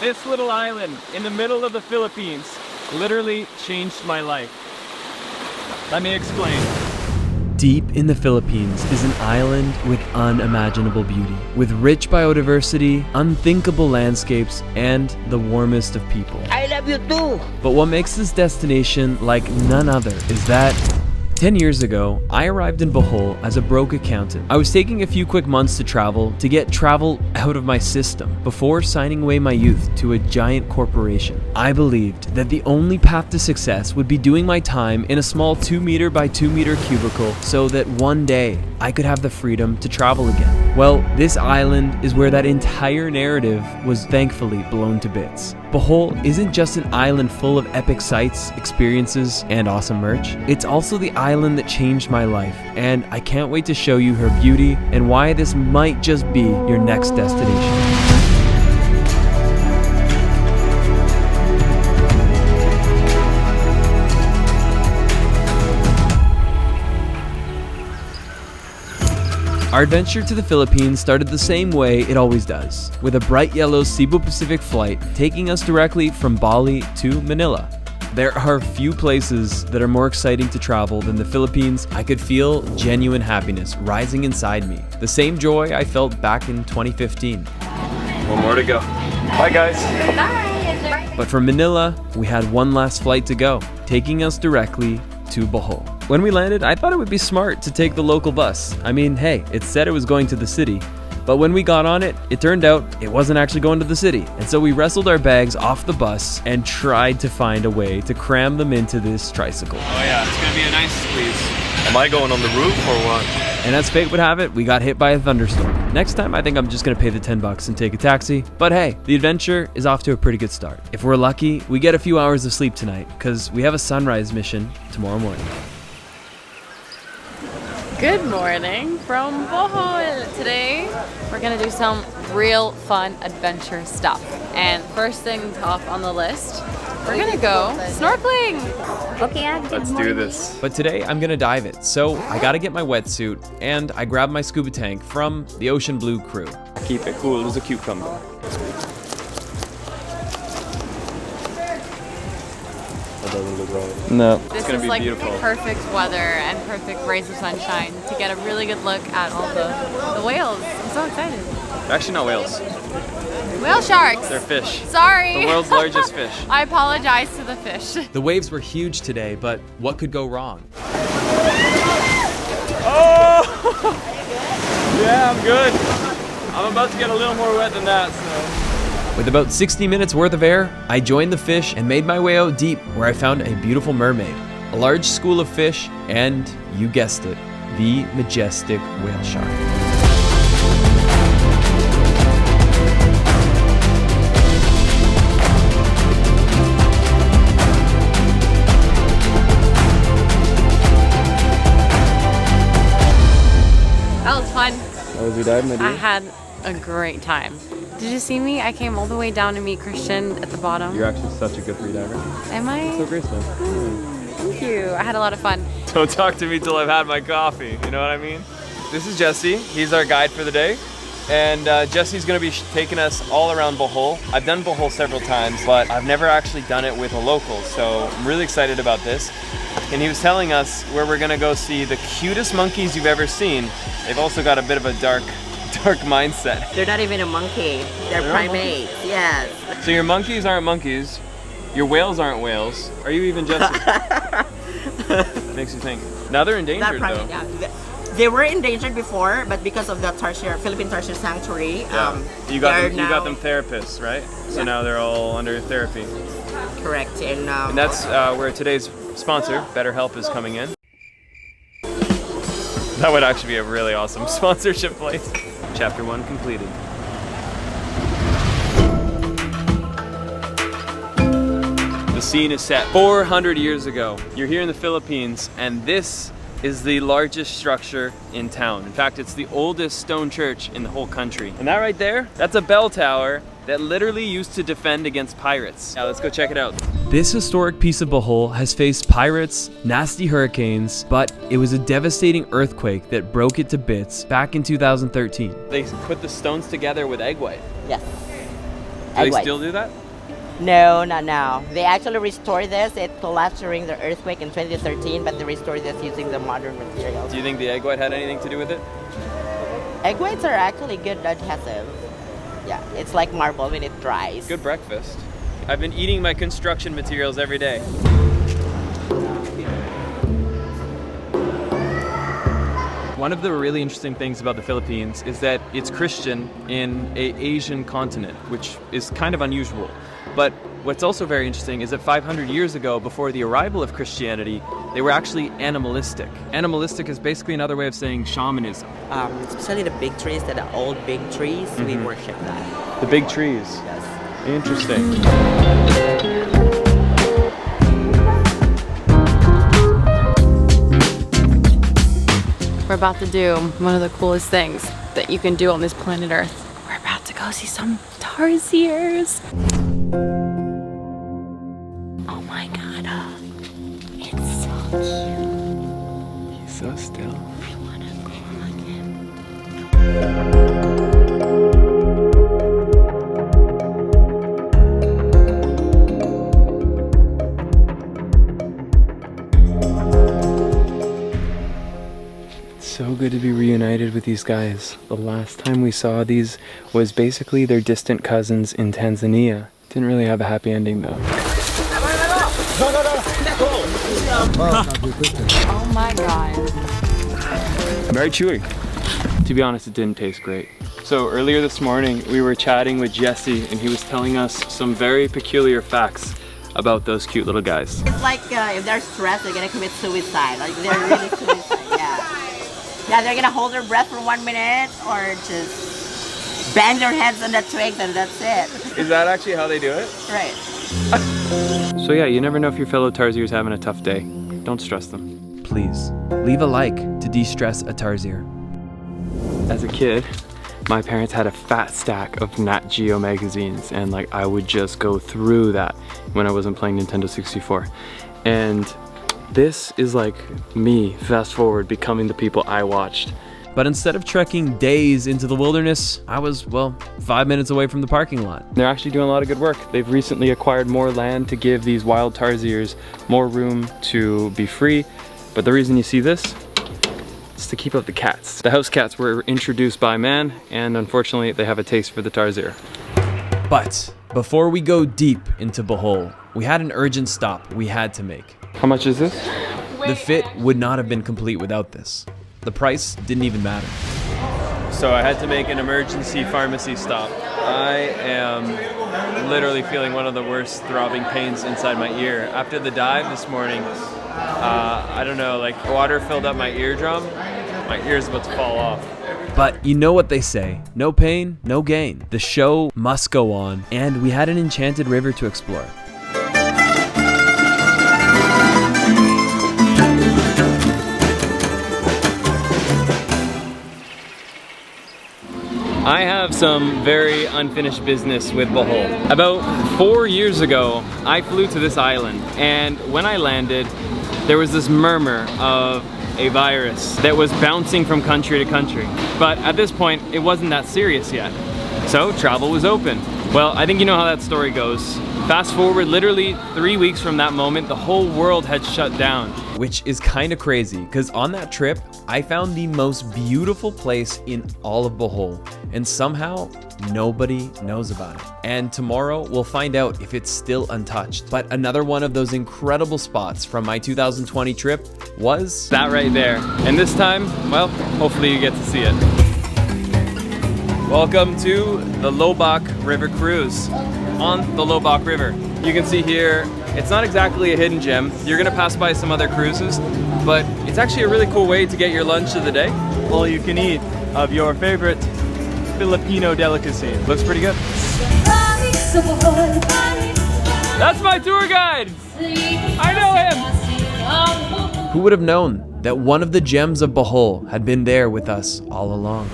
This little island in the middle of the Philippines literally changed my life. Let me explain. Deep in the Philippines is an island with unimaginable beauty, with rich biodiversity, unthinkable landscapes, and the warmest of people. I love you too! But what makes this destination like none other is that 10 years ago, I arrived in Bohol as a broke accountant. I was taking a few quick months to travel, to get travel out of my system, before signing away my youth to a giant corporation. I believed that the only path to success would be doing my time in a small 2 meter by 2 meter cubicle so that one day I could have the freedom to travel again. Well, this island is where that entire narrative was thankfully blown to bits. Bohol isn't just an island full of epic sights, experiences, and awesome merch. It's also the island that changed my life, and I can't wait to show you her beauty and why this might just be your next destination. Our adventure to the Philippines started the same way it always does, with a bright yellow Cebu Pacific flight taking us directly from Bali to Manila. There are few places that are more exciting to travel than the Philippines. I could feel genuine happiness rising inside me, the same joy I felt back in 2015. One more to go. Bye guys. Bye! But from Manila, we had one last flight to go, taking us directly to Bohol. When we landed, I thought it would be smart to take the local bus. I mean, hey, it said it was going to the city. But when we got on it, it turned out it wasn't actually going to the city. And so we wrestled our bags off the bus and tried to find a way to cram them into this tricycle. Oh yeah, it's gonna be a nice squeeze. Am I going on the roof or what? And as fate would have it, we got hit by a thunderstorm. Next time, I think I'm just gonna pay the $10 and take a taxi. But hey, the adventure is off to a pretty good start. If we're lucky, we get a few hours of sleep tonight, because we have a sunrise mission tomorrow morning. Good morning from Bohol. Today we're gonna do some real fun adventure stuff. And first thing off on the list, we're gonna go snorkeling. Okay, Let's do this. But today I'm gonna dive it, so I gotta get my wetsuit, and I grabbed my scuba tank from the Ocean Blue crew. Keep it cool as a cucumber. No, This it's gonna is be like beautiful. perfect weather and perfect rays of sunshine to get a really good look at all the whales. I'm so excited. They're actually not whales. Whale sharks. They're fish. Sorry. The world's largest fish. I apologize to the fish. The waves were huge today, but what could go wrong? Oh! Yeah, I'm good. I'm about to get a little more wet than that, so. With about 60 minutes worth of air, I joined the fish and made my way out deep, where I found a beautiful mermaid, a large school of fish, and, you guessed it, the majestic whale shark. That was fun. How was your dive, my I had a great time. Did you see me? I came all the way down to meet Christian at the bottom. You're actually such a good freediver. Am I? So graceful. Thank you. I had a lot of fun. Don't talk to me till I've had my coffee, you know what I mean? This is Jesse, he's our guide for the day. And Jesse's gonna be taking us all around Bohol. I've done Bohol several times, but I've never actually done it with a local, so I'm really excited about this. And he was telling us where we're gonna go see the cutest monkeys you've ever seen. They've also got a bit of a dark mindset. They're not even a monkey. They're primates. Yes. So your monkeys aren't monkeys, your whales aren't whales. Are you even Jesse? Makes you think. Now they're endangered though. Yeah. They were endangered before, but because of the Philippine Tertiary Sanctuary, You got them therapists, right? So Yeah. now they're all under therapy. correct. And that's where today's sponsor, BetterHelp, is coming in. That would actually be a really awesome sponsorship place. Chapter 1 completed. The scene is set 400 years ago. You're here in the Philippines, and this is the largest structure in town. In fact, it's the oldest stone church in the whole country. And that right there, that's a bell tower that literally used to defend against pirates. Now let's go check it out. This historic piece of Bohol has faced pirates, nasty hurricanes, but it was a devastating earthquake that broke it to bits back in 2013. They put the stones together with egg white. Yes. Do they whites. still do that? No, not now. They actually restored this. It collapsed during the earthquake in 2013, but they restored this using the modern materials. Do you think the egg white had anything to do with it? Egg whites are actually good adhesive. Yeah, it's like marble when it dries. Good breakfast. I've been eating my construction materials every day. One of the really interesting things about the Philippines is that it's Christian in an Asian continent, which is kind of unusual. But what's also very interesting is that 500 years ago, before the arrival of Christianity, they were actually animalistic. Animalistic is basically another way of saying shamanism. Especially the big trees, the old big trees, we worship that. The big trees. Yes. Interesting. We're about to do one of the coolest things that you can do on this planet Earth. We're about to go see some tarsiers. Oh my god, it's so cute. He's so still. I wanna go hug him. So good to be reunited with these guys. The last time we saw these was basically their distant cousins in Tanzania. Didn't really have a happy ending though. Oh my god. Very chewy. To be honest, it didn't taste great. So earlier this morning, we were chatting with Jesse and he was telling us some very peculiar facts about those cute little guys. It's like if they're stressed, they're gonna commit suicide. Like they're really suicide, yeah. Yeah, they're gonna hold their breath for 1 minute or just bang their heads on the twigs and that's it. Is that actually how they do it? Right. So yeah, you never know if your fellow Tarzier's having a tough day. Don't stress them. Please, leave a like to de-stress a tarsier. As a kid, my parents had a fat stack of Nat Geo magazines and like I would just go through that when I wasn't playing Nintendo 64. And this is like me, fast forward, becoming the people I watched. But instead of trekking days into the wilderness, I was, well, 5 minutes away from the parking lot. They're actually doing a lot of good work. They've recently acquired more land to give these wild tarsiers more room to be free. But the reason you see this is to keep out the cats. The house cats were introduced by man, and unfortunately they have a taste for the tarsier. But before we go deep into Bohol, we had an urgent stop we had to make. How much is this? The fit would not have been complete without this. The price didn't even matter. So I had to make an emergency pharmacy stop. I am literally feeling one of the worst throbbing pains inside my ear. After the dive this morning, I don't know, like water filled up my eardrum. My ear's about to fall off. But you know what they say, no pain, no gain. The show must go on, and we had an enchanted river to explore. I have some very unfinished business with Bohol. About 4 years ago, I flew to this island, and when I landed, there was this murmur of a virus that was bouncing from country to country. But at this point, it wasn't that serious yet. So travel was open. Well, I think you know how that story goes. Fast forward literally 3 weeks from that moment, the whole world had shut down. Which is kind of crazy, because on that trip, I found the most beautiful place in all of Bohol, and somehow nobody knows about it. And tomorrow we'll find out if it's still untouched. But another one of those incredible spots from my 2020 trip was that right there. And this time, well, hopefully you get to see it. Welcome to the Lobach River Cruise on the Lobach River. You can see here, it's not exactly a hidden gem. You're gonna pass by some other cruises, but it's actually a really cool way to get your lunch of the day. All you can eat of your favorite Filipino delicacy. Looks pretty good. That's my tour guide! I know him! Who would have known that one of the gems of Bohol had been there with us all along?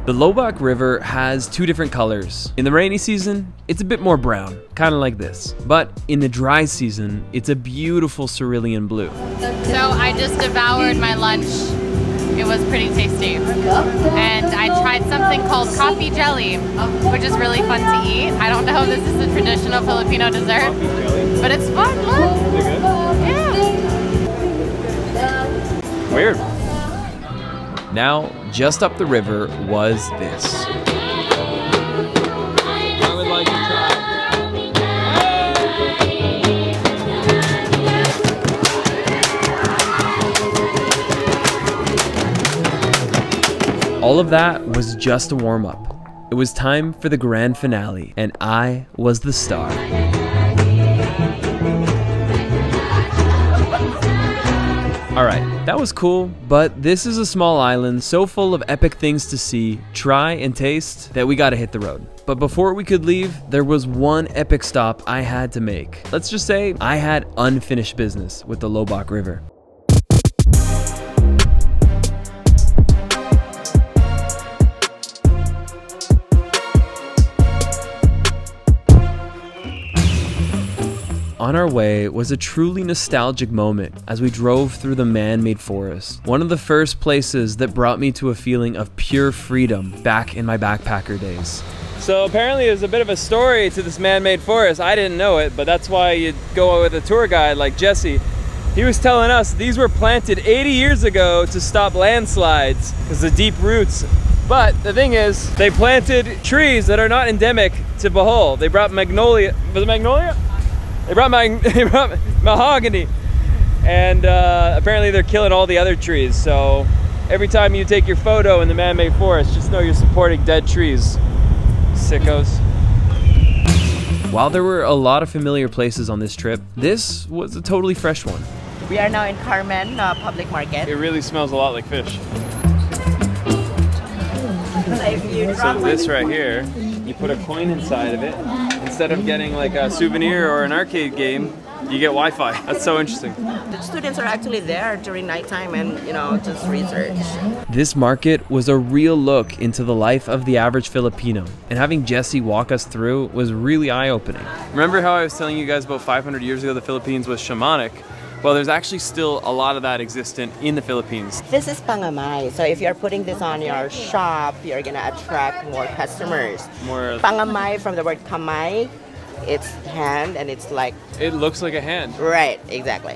The Lobach River has two different colors. In the rainy season, it's a bit more brown, kind of like this. But in the dry season, it's a beautiful cerulean blue. So I just devoured my lunch It was pretty tasty. And I tried something called coffee jelly, which is really fun to eat. I don't know if this is a traditional Filipino dessert, but it's fun. Look. Is it good? Yeah. Weird. Now, just up the river was this. I would like to try. All of that was just a warm-up. It was time for the grand finale, and I was the star. Alright, that was cool, but this is a small island so full of epic things to see, try, and taste that we gotta hit the road. But before we could leave, there was one epic stop I had to make. Let's just say I had unfinished business with the Lobach River. On our way was a truly nostalgic moment as we drove through the man-made forest. One of the first places that brought me to a feeling of pure freedom back in my backpacker days. So apparently there's a bit of a story to this man-made forest. I didn't know it, but that's why you go with a tour guide like Jesse. He was telling us these were planted 80 years ago to stop landslides because of deep roots. But the thing is, they planted trees that are not endemic to Bohol. They brought magnolia. Was it magnolia? They brought mahogany, and apparently they're killing all the other trees. So every time you take your photo in the man-made forest, just know you're supporting dead trees. Sickos. While there were a lot of familiar places on this trip, this was a totally fresh one. We are now in Carmen public market. It really smells a lot like fish. So So this right here, you put a coin inside of it. Instead of getting like a souvenir or an arcade game, you get Wi-Fi. That's so interesting. the students are actually there during nighttime and, just research. This market was a real look into the life of the average Filipino, and having Jesse walk us through was really eye-opening. Remember how I was telling you guys about 500 years ago the Philippines was shamanic? Well, there's actually still a lot of that existent in the Philippines. This is 𝗙𝗦𝗧𝗦𝗙𝗦. So if you're putting this on your shop, you're gonna attract more customers. More. 𝗙𝗦𝗧𝗦 from the word kamay, it's hand and it's like, It looks like a hand. right, exactly.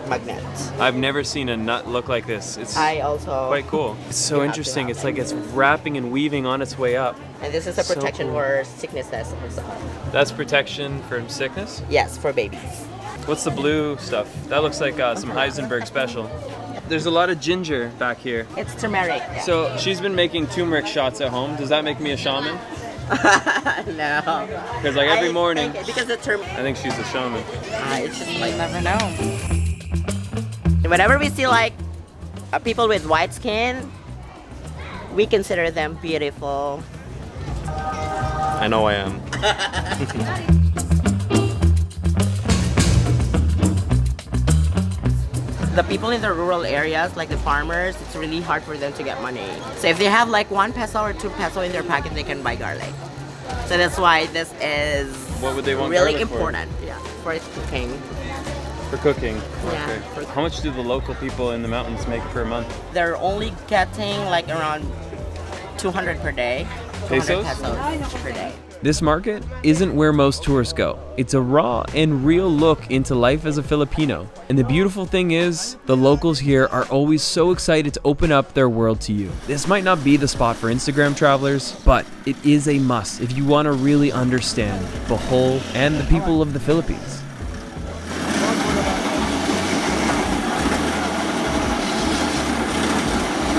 Magnet. I've never seen a nut look like this. It's I also. quite cool. It's so Yeah, interesting. yeah. It's like it's wrapping and weaving on its way up. And this is a So protection cool. for sicknesses also. That's protection from sickness. Yes, for babies. What's the blue stuff? That looks like some Heisenberg special. There's a lot of ginger back here. It's turmeric. Yeah. So she's been making turmeric shots at home. Does that make me a shaman? No. Because like every morning, Because the term, I think she's a shaman. it's just like never know. Whenever we see like people with white skin, we consider them beautiful. I know I am. The people in the rural areas, like the farmers, it's really hard for them to get money. So if they have like 1 peso or 2 peso in their pocket, they can buy garlic. So that's why this is What would they want really garlic for? important. Yeah, for its cooking. For cooking. Yeah. Okay. How much do the local people in the mountains make per month? They're only getting like around 200 per day. 200 Pesos? pesos per day. This market isn't where most tourists go. It's a raw and real look into life as a Filipino. And the beautiful thing is, the locals here are always so excited to open up their world to you. This might not be the spot for Instagram travelers, but it is a must if you want to really understand Bohol and the people of the Philippines.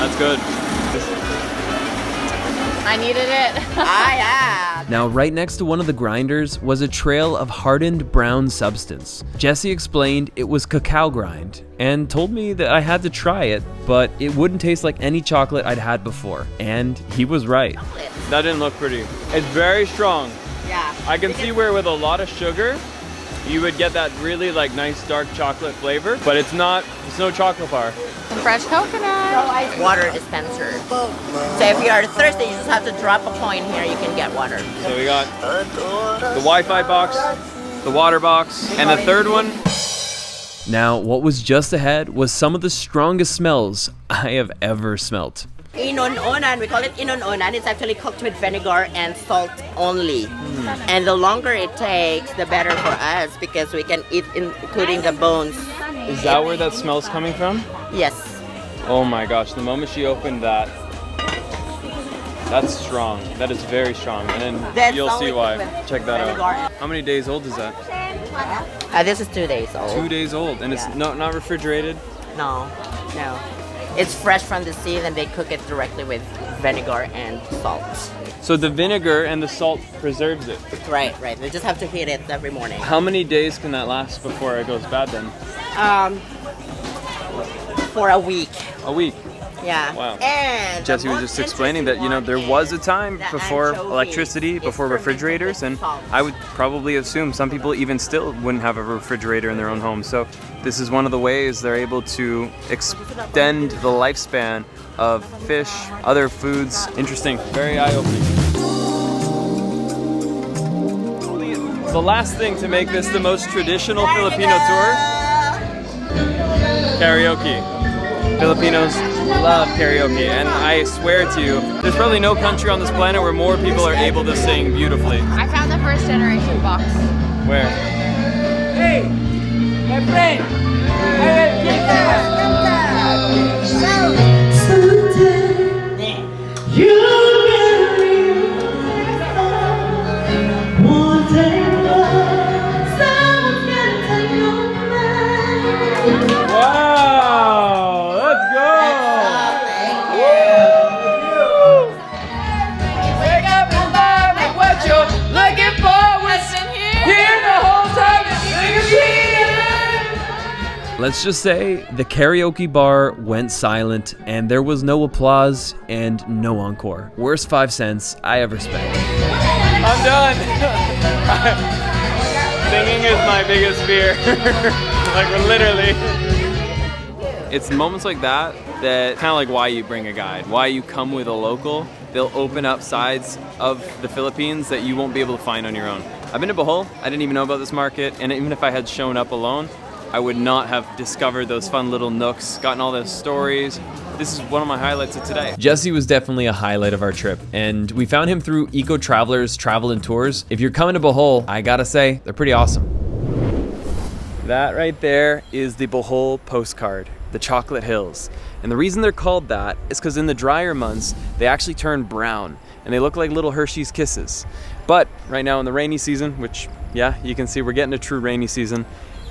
That's good. I needed it. Yeah. Now, right next to one of the grinders was a trail of hardened brown substance. Jesse explained it was cacao grind and told me that I had to try it, but it wouldn't taste like any chocolate I'd had before. And he was right. That didn't look pretty. It's very strong. Yeah. I can see where with a lot of sugar, you would get that really like nice dark chocolate flavor, but it's no chocolate bar. Some fresh coconut. Water dispenser. So if you are thirsty, you just have to drop a coin here, you can get water. So we got the Wi-Fi box, the water box, and the third one, Now, what was just ahead was some of the strongest smells I have ever smelt. 𝗏𝗏𝗏𝗏, we call it 𝗏𝗏𝗏𝗏. It's actually cooked with vinegar and salt only. And the longer it takes, the better for us because we can eat including the bones. Is that where that smell's coming from? Yes. Oh my gosh, the moment she opened that, that's strong. That is very strong. And then you'll see why. Check that out. How many days old is that? This is 2 days old. 2 days old. And it's not refrigerated? No. It's fresh from the sea, and they cook it directly with vinegar and salt. So the vinegar and the salt preserves it? Right. We just have to heat it every morning. How many days can that last before it goes bad then? For a week. A week? Yeah. Wow. And Jesse was just explaining that, you know, there was a time before electricity, before refrigerators, and I would probably assume some people even still wouldn't have a refrigerator in their own home. So this is one of the ways they're able to extend the lifespan of fish, other foods. Interesting, very eye-opening. The last thing to make this the most traditional Filipino tour, karaoke. Filipinos love karaoke, and I swear to you, there's probably no country on this planet where more people are able to sing beautifully. I found the first generation box. Where? Hey, my friend, I will get Wow, let's go! Wake up and find out what you're looking for. Listen here. Here the whole time. Let's just say the karaoke bar went silent and there was no applause and no encore. Worst 5 cents I ever spent. I'm done. Singing is my biggest fear. Like, literally. It's moments like that that kind of like why you bring a guide, why you come with a local. They'll open up sides of the Philippines that you won't be able to find on your own. I've been to Bohol. I didn't even know about this market, and even if I had shown up alone, I would not have discovered those fun little nooks, gotten all those stories. This is one of my highlights of today. Jesse was definitely a highlight of our trip, and we found him through Eco Travelers Travel and Tours. If you're coming to Bohol, I gotta say, they're pretty awesome. That right there is the Bohol postcard, the chocolate hills. And the reason they're called that is because in the drier months, they actually turn brown and they look like little Hershey's Kisses. But right now in the rainy season, which, yeah, you can see we're getting a true rainy season,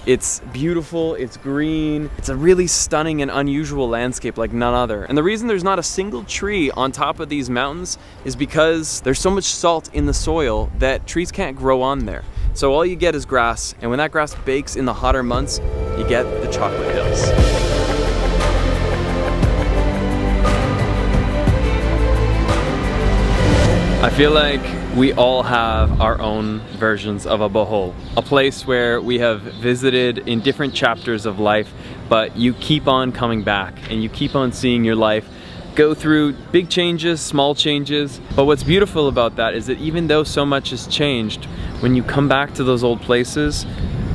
it's beautiful, it's green, it's a really stunning and unusual landscape like none other. And the reason there's not a single tree on top of these mountains is because there's so much salt in the soil that trees can't grow on there. So all you get is grass, and when that grass bakes in the hotter months, you get the chocolate hills. I feel like we all have our own versions of a Bohol, a place where we have visited in different chapters of life, but you keep on coming back and you keep on seeing your life go through big changes, small changes. But what's beautiful about that is that even though so much has changed, when you come back to those old places,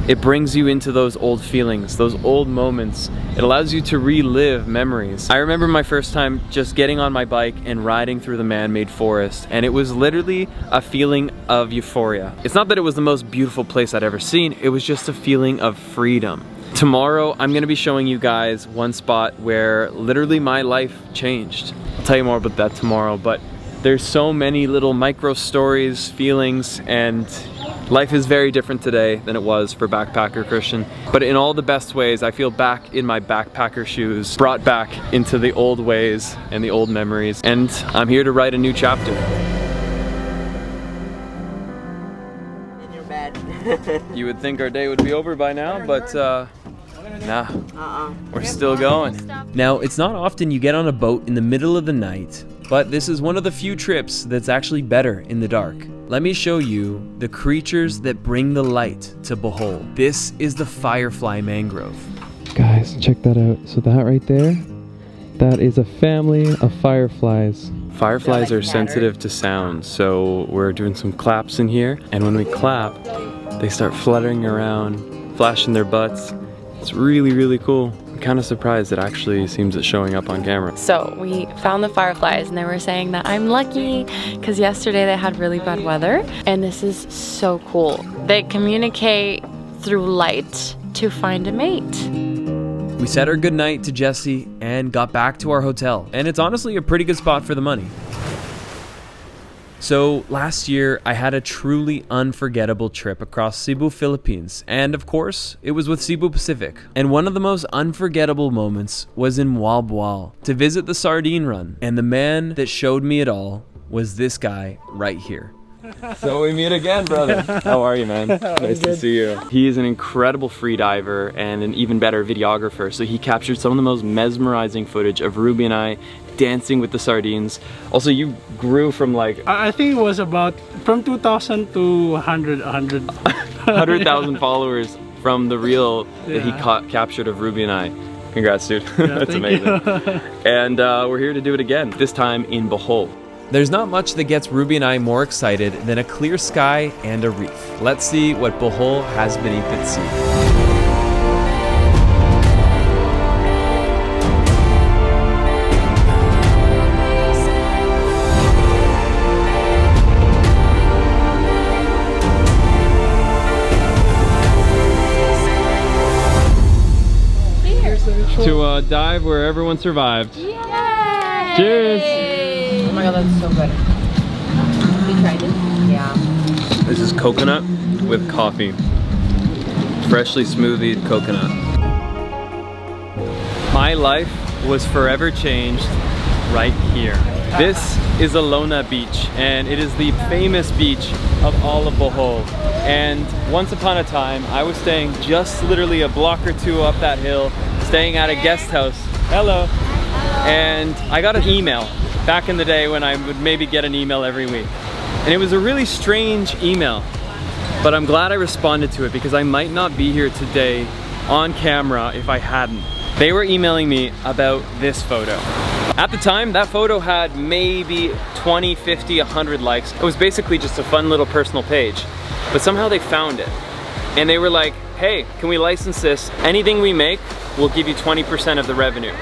it brings you into those old feelings, those old moments. It allows you to relive memories. I remember my first time just getting on my bike and riding through the man-made forest, and it was literally a feeling of euphoria. It's not that it was the most beautiful place I'd ever seen, it was just a feeling of freedom. Tomorrow, I'm gonna be showing you guys one spot where literally my life changed. I'll tell you more about that tomorrow, but there's so many little micro stories, feelings, and life is very different today than it was for backpacker Christian. But in all the best ways, I feel back in my backpacker shoes, brought back into the old ways and the old memories. And I'm here to write a new chapter. In your bed. You would think our day would be over by now, but nah, we're still going. Now, it's not often you get on a boat in the middle of the night, but this is one of the few trips that's actually better in the dark. Let me show you the creatures that bring the light to Bohol. This is the Firefly Mangrove. Guys, check that out. So that right there, that is a family of fireflies. Fireflies are sensitive to sound, so we're doing some claps in here, and when we clap, they start fluttering around, flashing their butts. It's really, really cool. I'm kind of surprised it actually seems it's showing up on camera. So we found the fireflies and they were saying that I'm lucky because yesterday they had really bad weather, and this is so cool. They communicate through light to find a mate. We said our goodnight to Jessie and got back to our hotel, and it's honestly a pretty good spot for the money. So last year, I had a truly unforgettable trip across Cebu, Philippines, and of course, it was with Cebu Pacific. And one of the most unforgettable moments was in 𝗦𝗨𝗕𝗦𝗢 to visit the Sardine Run, and the man that showed me it all was this guy right here. So we meet again, brother. How are you, man? Nice to see you. He is an incredible freediver and an even better videographer. So he captured some of the most mesmerizing footage of Ruby and I dancing with the sardines. Also, you grew from like... I think it was about from 2,000 to 100,000 followers from the reel that he captured of Ruby and I. Congrats, dude. Yeah, that's amazing. And we're here to do it again, this time in Bohol. There's not much that gets Ruby and I more excited than a clear sky and a reef. Let's see what Bohol has beneath its sea. To dive where everyone survived. Yay! Cheers! Oh my god, that's so good. You tried it? Yeah. This is coconut with coffee. Freshly smoothied coconut. My life was forever changed right here. This is Alona Beach, and it is the famous beach of all of Bohol. And once upon a time, I was staying just literally a block or two up that hill, staying at a guest house. Hello. And I got an email back in the day when I would maybe get an email every week. And it was a really strange email, but I'm glad I responded to it because I might not be here today on camera if I hadn't. They were emailing me about this photo. At the time, that photo had maybe 20, 50, 100 likes. It was basically just a fun little personal page, but somehow they found it. And they were like, hey, can we license this? Anything we make, we'll give you 20% of the revenue.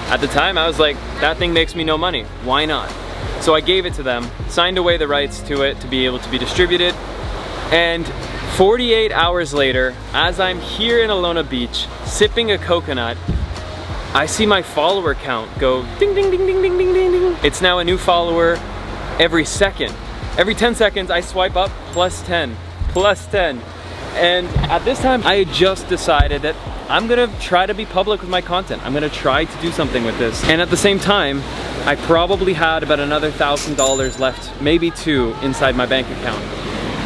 At the time, I was like, that thing makes me no money. Why not? So I gave it to them, signed away the rights to it to be able to be distributed. And 48 hours later, as I'm here in Alona Beach, sipping a coconut, I see my follower count go ding, ding, ding, ding, ding, ding, ding, ding. It's now a new follower every second. Every 10 seconds, I swipe up, plus 10, plus 10. And at this time, I had just decided that I'm gonna try to be public with my content. I'm gonna try to do something with this. And at the same time, I probably had about another $1,000 left, maybe two, inside my bank account.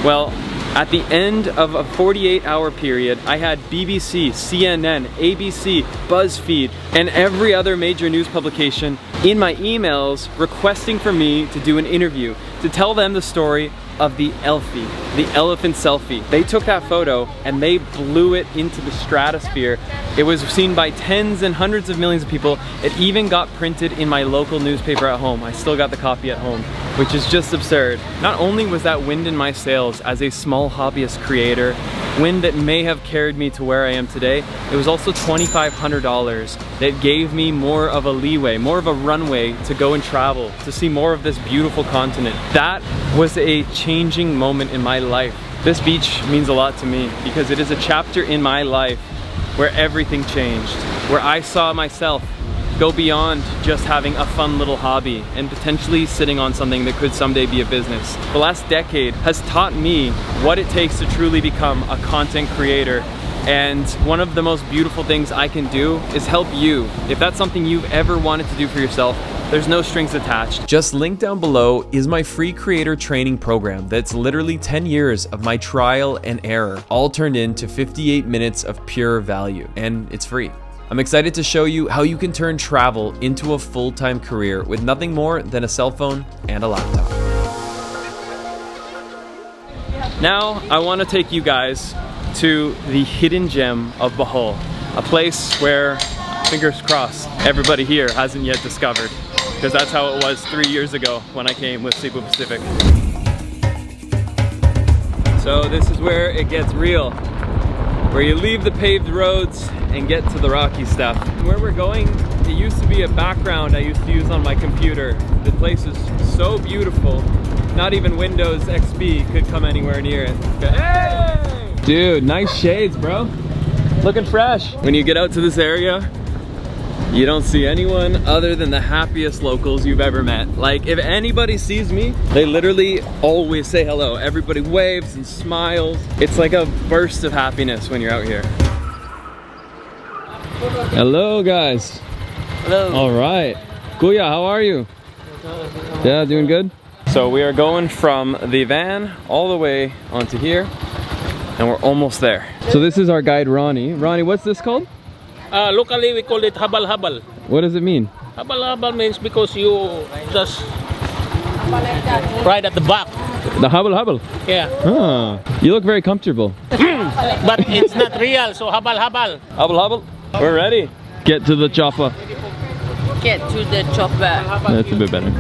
Well, at the end of a 48-hour period, I had BBC, CNN, ABC, BuzzFeed, and every other major news publication in my emails requesting for me to do an interview, to tell them the story of the 𝗦𝗐𝗕𝗦𝗖𝗥𝗓𝗏, the elephant selfie. They took that photo and they blew it into the stratosphere. It was seen by tens and hundreds of millions of people. It even got printed in my local newspaper at home. I still got the copy at home, which is just absurd. Not only was that wind in my sails as a small hobbyist creator, wind that may have carried me to where I am today, it was also $2,500 that gave me more of a leeway, more of a runway to go and travel, to see more of this beautiful continent. That was a changing moment in my life. This beach means a lot to me because it is a chapter in my life where everything changed, where I saw myself go beyond just having a fun little hobby and potentially sitting on something that could someday be a business. The last decade has taught me what it takes to truly become a content creator. And one of the most beautiful things I can do is help you. If that's something you've ever wanted to do for yourself, there's no strings attached. Just linked down below is my free creator training program that's literally 10 years of my trial and error, all turned into 58 minutes of pure value, and it's free. I'm excited to show you how you can turn travel into a full-time career with nothing more than a cell phone and a laptop. Now, I want to take you guys to the hidden gem of Bohol, a place where, fingers crossed, everybody here hasn't yet discovered, because that's how it was 3 years ago when I came with Cebu Pacific. So this is where it gets real, where you leave the paved roads and get to the rocky stuff. Where we're going, it used to be a background I used to use on my computer. The place is so beautiful, not even Windows XP could come anywhere near it. Hey! Dude, nice shades, bro. Looking fresh. When you get out to this area, you don't see anyone other than the happiest locals you've ever met. Like, if anybody sees me, they literally always say hello. Everybody waves and smiles. It's like a burst of happiness when you're out here. Hello, guys. Hello. All right. Kuya, how are you? Yeah, doing good? So we are going from the van all the way onto here, and we're almost there. So this is our guide, Ronnie. Ronnie, what's this called? Locally, we call it Hubble Hubble. What does it mean? Hubble Hubble means because you just ride at the back. The Hubble Hubble? Yeah. Ah, you look very comfortable. But it's not real, so Hubble Hubble. Hubble Hubble, we're ready. Get to the chopper. Get to the chopper. That's a bit better.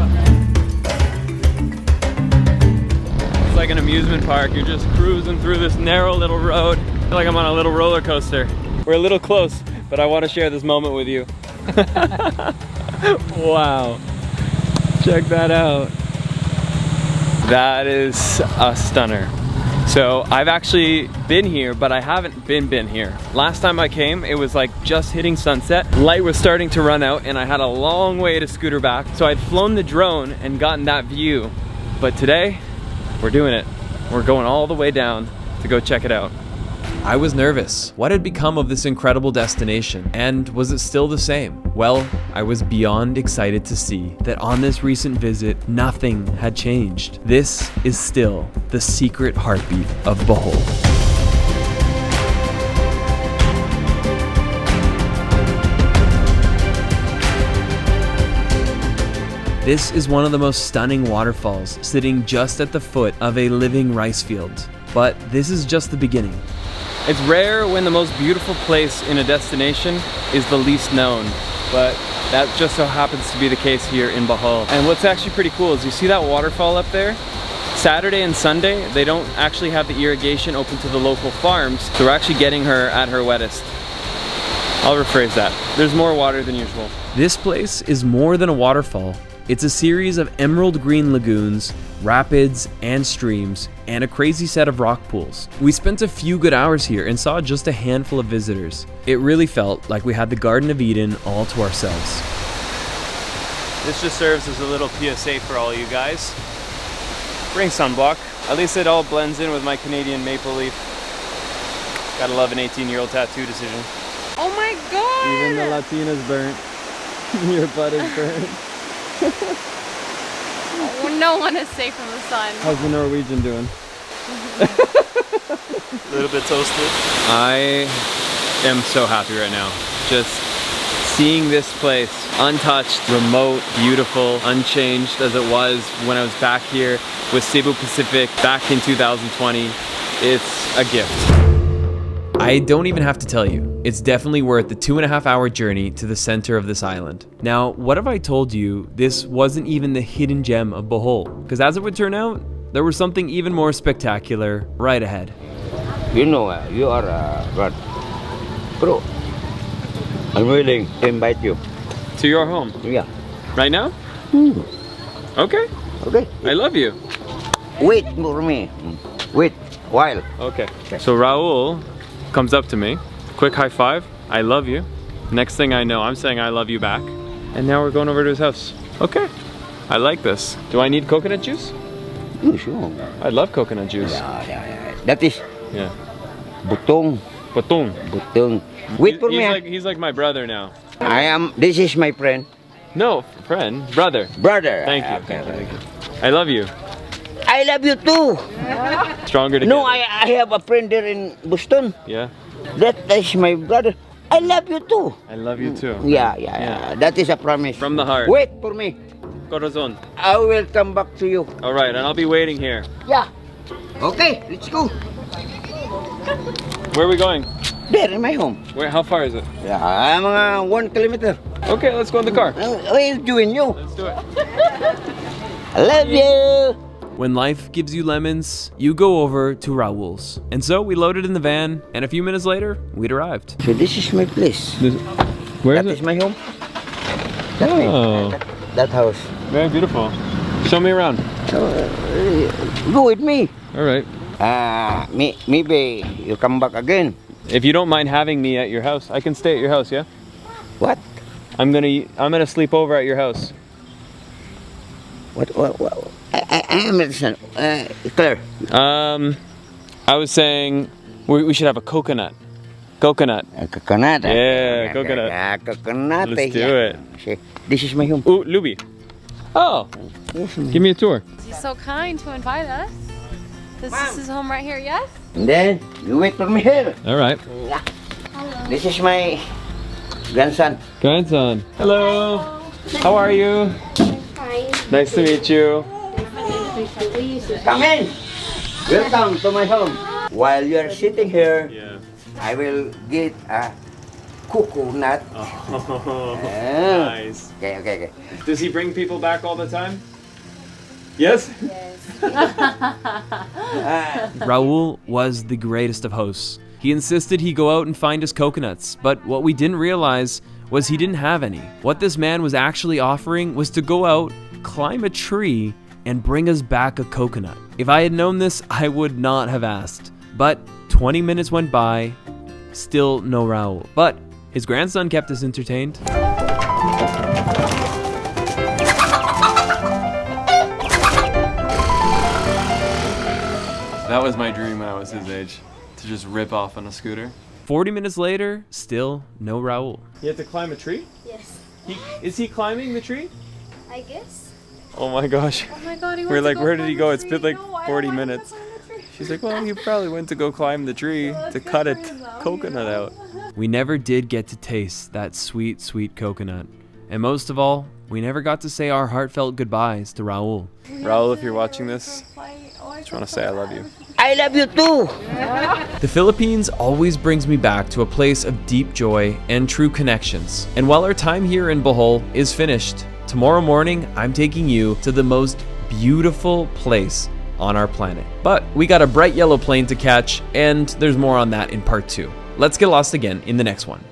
It's like an amusement park. You're just cruising through this narrow little road. I feel like I'm on a little roller coaster. We're a little close, but I want to share this moment with you. Wow. Check that out. That is a stunner. So I've actually been here, but I haven't been here. Last time I came, it was like just hitting sunset. Light was starting to run out and I had a long way to scooter back. So I'd flown the drone and gotten that view. But today, we're doing it. We're going all the way down to go check it out. I was nervous. What had become of this incredible destination? And was it still the same? Well, I was beyond excited to see that on this recent visit, nothing had changed. This is still the secret heartbeat of Bohol. This is one of the most stunning waterfalls, sitting just at the foot of a living rice field. But this is just the beginning. It's rare when the most beautiful place in a destination is the least known, but that just so happens to be the case here in Bohol. And what's actually pretty cool is you see that waterfall up there? Saturday and Sunday, they don't actually have the irrigation open to the local farms, so we're actually getting her at her wettest. I'll rephrase that. There's more water than usual. This place is more than a waterfall. It's a series of emerald green lagoons, rapids, and streams, and a crazy set of rock pools. We spent a few good hours here and saw just a handful of visitors. It really felt like we had the Garden of Eden all to ourselves. This just serves as a little PSA for all you guys. Bring sunblock. At least it all blends in with my Canadian maple leaf. Gotta love an 18-year-old tattoo decision. Oh my god! Even the Latina's burnt. Your butt is burnt. Oh, no one is safe from the sun. How's the Norwegian doing? A little bit toasted. I am so happy right now. Just seeing this place untouched, remote, beautiful, unchanged as it was when I was back here with Cebu Pacific back in 2020. It's a gift. I don't even have to tell you, it's definitely worth the 2.5-hour journey to the center of this island. Now, what if I told you this wasn't even the hidden gem of Bohol? Because as it would turn out, there was something even more spectacular right ahead. You know, you are a pro. I'm willing to invite you. To your home? Yeah. Right now? Okay. Okay. I love you. Wait for me. Wait while. Okay. So Raul comes up to me, quick high five, I love you. Next thing I know, I'm saying I love you back. And now we're going over to his house. Okay, I like this. Do I need coconut juice? You sure? I love coconut juice. Yeah. That is Yeah. butong. Butong. Butong. Wait for me. He's like my brother now. This is my friend. No, friend, brother. Brother. Thank you. Okay. Thank you. I love you. I love you too. Stronger together. No, I have a friend there in Boston. Yeah. That is my brother. I love you too. I love you too. Yeah. That is a promise. From the heart. Wait for me. Corazon. I will come back to you. All right, and I'll be waiting here. Yeah. Okay, let's go. Where are we going? There in my home. Where? How far is it? Yeah, mga 1 kilometer. Okay, let's go in the car. What are you doing, you? Let's do it. I love you. When life gives you lemons, you go over to Raul's. And so we loaded in the van, and a few minutes later, we'd arrived. So this is my place. Where That is is it? my home. That way. Oh, That house. very beautiful. Show me around. Go with me. All right. Maybe you come back again. If you don't mind having me at your house, I can stay at your house, yeah? What? I'm gonna sleep over at your house. What? I understand. Claire. I was saying we should have a coconut. Coconut. Coconut. Yeah, coconut. Coconut. Let's do it. This is my home. Ooh, Luby. Oh, give me a tour. He's so kind to invite us. This is his home right here, yes? And then you wait for me here. All right. This is my grandson. Grandson. Hello. How are you? Fine. Nice to meet you. Come in. Welcome to my home. While you are sitting here, Yeah. I will get a coconut. Oh, Ah. nice. Okay. Does he bring people back all the time? Yes? Raul was the greatest of hosts. He insisted he go out and find his coconuts, but what we didn't realize was he didn't have any. What this man was actually offering was to go out, climb a tree, and bring us back a coconut. If I had known this, I would not have asked. But 20 minutes went by, still no Raul. But his grandson kept us entertained. That was my dream when I was his age, to just rip off on a scooter. 40 minutes later, still no Raul. You have to climb a tree? Yes. Is he climbing the tree? I guess. Oh my gosh. Oh my God, he We're went to like, go where did climb he the go? It's tree. been like No, I don't 40 want him to minutes. climb the tree. She's like, well, he probably went to go climb the tree to cut a coconut out. We never did get to taste that sweet, sweet coconut. And most of all, we never got to say our heartfelt goodbyes to Raul. Raul, if you're watching this, I just want to say I love you. I love you too. The Philippines always brings me back to a place of deep joy and true connections. And while our time here in Bohol is finished, tomorrow morning I'm taking you to the most beautiful place on our planet. But we got a bright yellow plane to catch, and there's more on that in part 2. Let's get lost again in the next one.